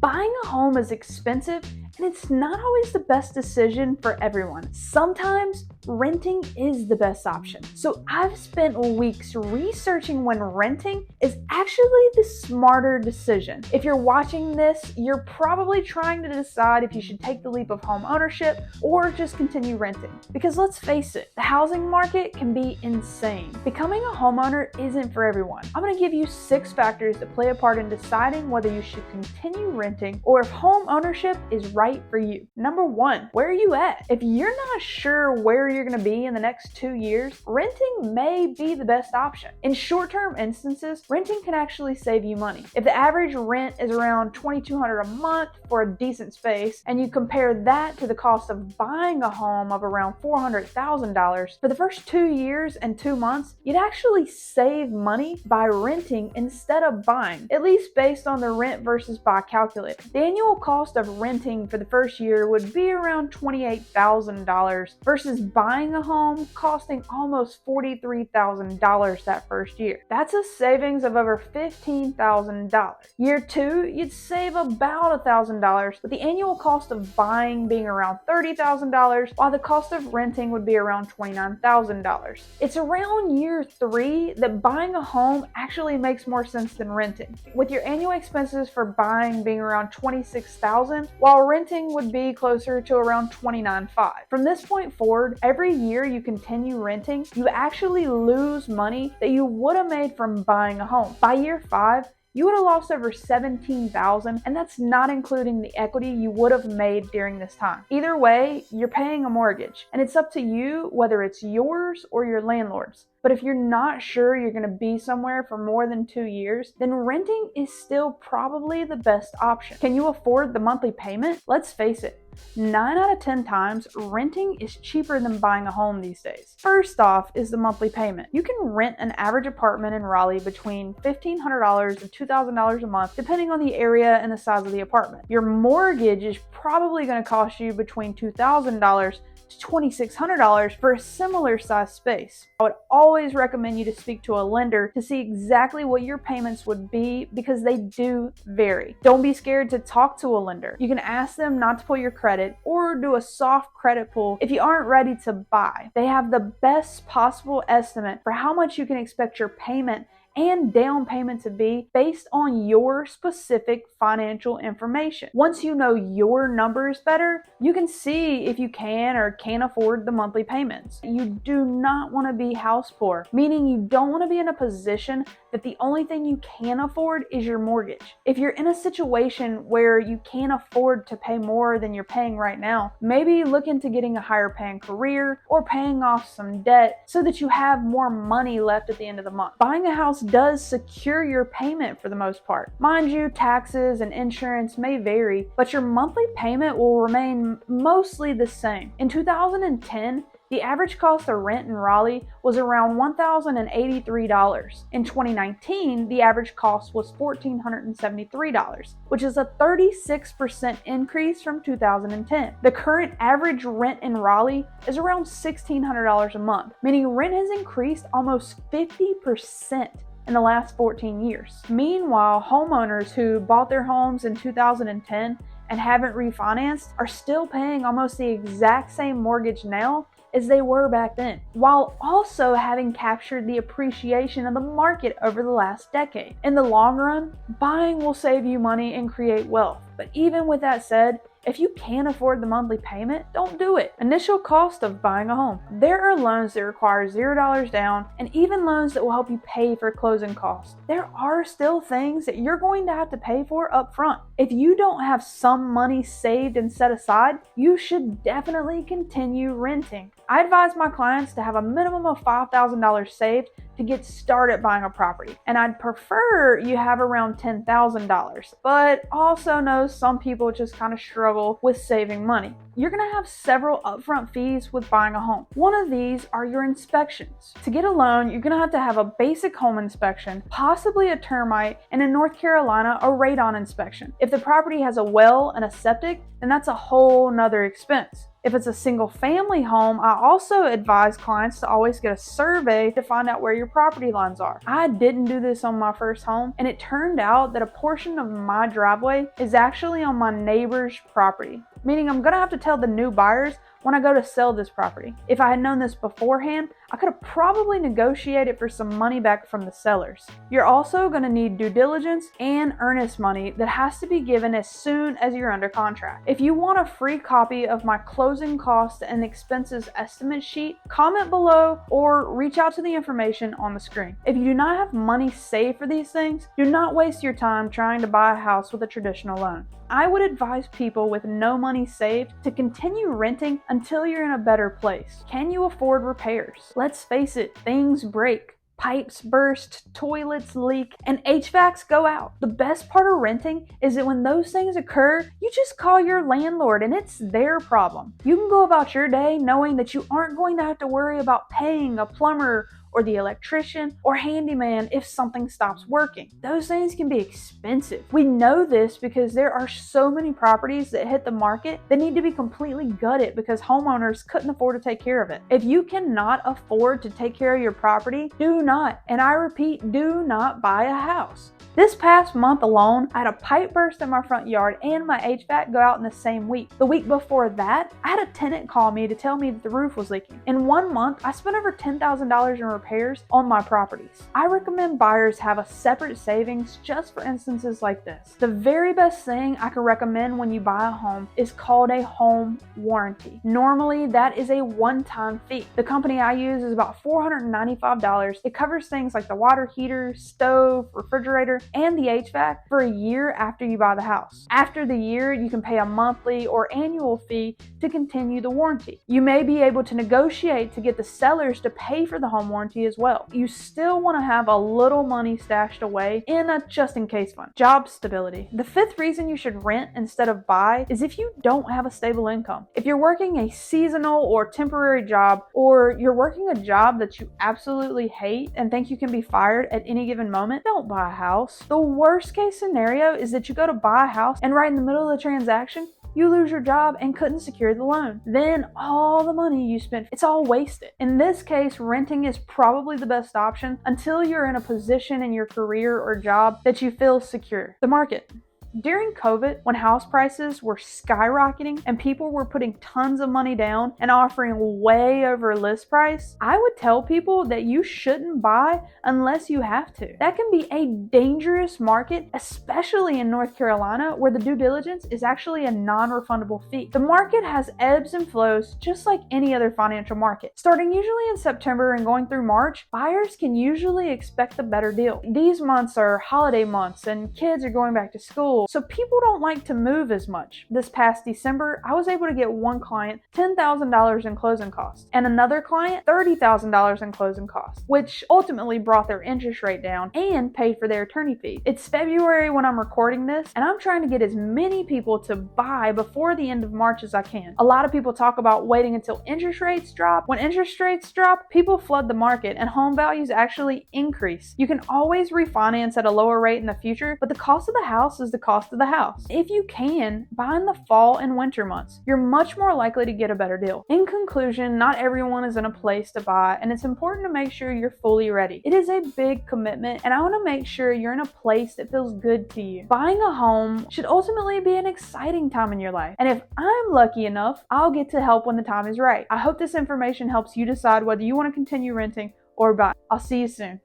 Buying a home is expensive, and it's not always the best decision for everyone. Sometimes renting is the best option. So I've spent weeks researching when renting is actually the smarter decision. If you're watching this, you're probably trying to decide if you should take the leap of home ownership or just continue renting. Because let's face it, the housing market can be insane. Becoming a homeowner isn't for everyone. I'm going to give you 6 factors that play a part in deciding whether you should continue renting or if home ownership is right for you. Number 1, where are you at? If you're not sure where you're going to be in the next 2 years, renting may be the best option. In short-term instances, renting can actually save you money. If the average rent is around $2,200 a month for a decent space, and you compare that to the cost of buying a home of around $400,000, for the first 2 years and 2 months, you'd actually save money by renting instead of buying, at least based on the rent versus buy calculator. The annual cost of renting for the first year would be around $28,000 versus buying a home costing almost $43,000 that first year. That's a savings of over $15,000. Year 2, you'd save about $1,000, with the annual cost of buying being around $30,000, while the cost of renting would be around $29,000. It's around year 3 that buying a home actually makes more sense than renting, with your annual expenses for buying being around $26,000, while renting would be closer to around $29,500. From this point forward, every year you continue renting, you actually lose money that you would have made from buying a home. By year 5, you would have lost over $17,000, and that's not including the equity you would have made during this time. Either way, you're paying a mortgage, and it's up to you whether it's yours or your landlord's. But if you're not sure you're going to be somewhere for more than 2 years, then renting is still probably the best option. Can you afford the monthly payment? Let's face it, 9 out of 10 times, renting is cheaper than buying a home these days. First off is the monthly payment. You can rent an average apartment in Raleigh between $1,500 and $2,000 a month, depending on the area and the size of the apartment. Your mortgage is probably going to cost you between $2,000 to $2,600 for a similar size space. I would always recommend you to speak to a lender to see exactly what your payments would be, because they do vary. Don't be scared to talk to a lender. You can ask them not to pull your credit or do a soft credit pull if you aren't ready to buy. They have the best possible estimate for how much you can expect your payment and down payment to be based on your specific financial information. Once you know your numbers better, you can see if you can or can't afford the monthly payments. You do not want to be house poor, meaning you don't want to be in a position that the only thing you can afford is your mortgage. If you're in a situation where you can't afford to pay more than you're paying right now, maybe look into getting a higher paying career or paying off some debt so that you have more money left at the end of the month. Buying a house does secure your payment for the most part. Mind you, taxes and insurance may vary, but your monthly payment will remain mostly the same. In 2010, the average cost of rent in Raleigh was around $1,083. In 2019, the average cost was $1,473, which is a 36% increase from 2010. The current average rent in Raleigh is around $1,600 a month, meaning rent has increased almost 50% in the last 14 years. Meanwhile, homeowners who bought their homes in 2010 and haven't refinanced are still paying almost the exact same mortgage now as they were back then, while also having captured the appreciation of the market over the last decade. In the long run, buying will save you money and create wealth. But even with that said, if you can't afford the monthly payment, don't do it. Initial cost of buying a home. There are loans that require $0 down, and even loans that will help you pay for closing costs. There are still things that you're going to have to pay for up front. If you don't have some money saved and set aside, you should definitely continue renting. I advise my clients to have a minimum of $5,000 saved to get started buying a property, and I'd prefer you have around $10,000, but also know some people just kind of struggle with saving money. You're going to have several upfront fees with buying a home. One of these are your inspections. To get a loan, you're going to have a basic home inspection, possibly a termite, and in North Carolina, a radon inspection. If the property has a well and a septic, then that's a whole nother expense. If it's a single family home, I also advise clients to always get a survey to find out where your property lines are. I didn't do this on my first home, and it turned out that a portion of my driveway is actually on my neighbor's property, meaning I'm gonna have to tell the new buyers when I go to sell this property. If I had known this beforehand, I could have probably negotiated for some money back from the sellers. You're also going to need due diligence and earnest money that has to be given as soon as you're under contract. If you want a free copy of my closing costs and expenses estimate sheet, comment below or reach out to the information on the screen. If you do not have money saved for these things, do not waste your time trying to buy a house with a traditional loan. I would advise people with no money saved to continue renting until you're in a better place. Can you afford repairs? Let's face it, things break. Pipes burst, toilets leak, and HVACs go out. The best part of renting is that when those things occur, you just call your landlord and it's their problem. You can go about your day knowing that you aren't going to have to worry about paying a plumber or the electrician or handyman if something stops working. Those things can be expensive. We know this because there are so many properties that hit the market that need to be completely gutted because homeowners couldn't afford to take care of it. If you cannot afford to take care of your property, do not, and I repeat, do not buy a house. This past month alone, I had a pipe burst in my front yard and my HVAC go out in the same week. The week before that, I had a tenant call me to tell me that the roof was leaking. In 1 month, I spent over $10,000 in repairs on my properties. I recommend buyers have a separate savings just for instances like this. The very best thing I can recommend when you buy a home is called a home warranty. Normally, that is a one-time fee. The company I use is about $495. It covers things like the water heater, stove, refrigerator, and the HVAC for a year after you buy the house. After the year, you can pay a monthly or annual fee to continue the warranty. You may be able to negotiate to get the sellers to pay for the home warranty as well. You still want to have a little money stashed away in a just-in-case fund. Job stability. The fifth reason you should rent instead of buy is if you don't have a stable income. If you're working a seasonal or temporary job, or you're working a job that you absolutely hate and think you can be fired at any given moment, don't buy a house. The worst case scenario is that you go to buy a house and right in the middle of the transaction, you lose your job and couldn't secure the loan. Then all the money you spent, it's all wasted. In this case, renting is probably the best option until you're in a position in your career or job that you feel secure. The market. During COVID, when house prices were skyrocketing and people were putting tons of money down and offering way over list price, I would tell people that you shouldn't buy unless you have to. That can be a dangerous market, especially in North Carolina, where the due diligence is actually a non-refundable fee. The market has ebbs and flows just like any other financial market. Starting usually in September and going through March, buyers can usually expect a better deal. These months are holiday months and kids are going back to school, so people don't like to move as much. This past December, I was able to get one client $10,000 in closing costs and another client $30,000 in closing costs, which ultimately brought their interest rate down and paid for their attorney fees. It's February when I'm recording this, and I'm trying to get as many people to buy before the end of March as I can. A lot of people talk about waiting until interest rates drop. When interest rates drop, people flood the market and home values actually increase. You can always refinance at a lower rate in the future, but the cost of the house is the cost of the house. If you can, buy in the fall and winter months. You're much more likely to get a better deal. In conclusion, not everyone is in a place to buy, and it's important to make sure you're fully ready. It is a big commitment, and I want to make sure you're in a place that feels good to you. Buying a home should ultimately be an exciting time in your life, and if I'm lucky enough, I'll get to help when the time is right. I hope this information helps you decide whether you want to continue renting or buy. I'll see you soon.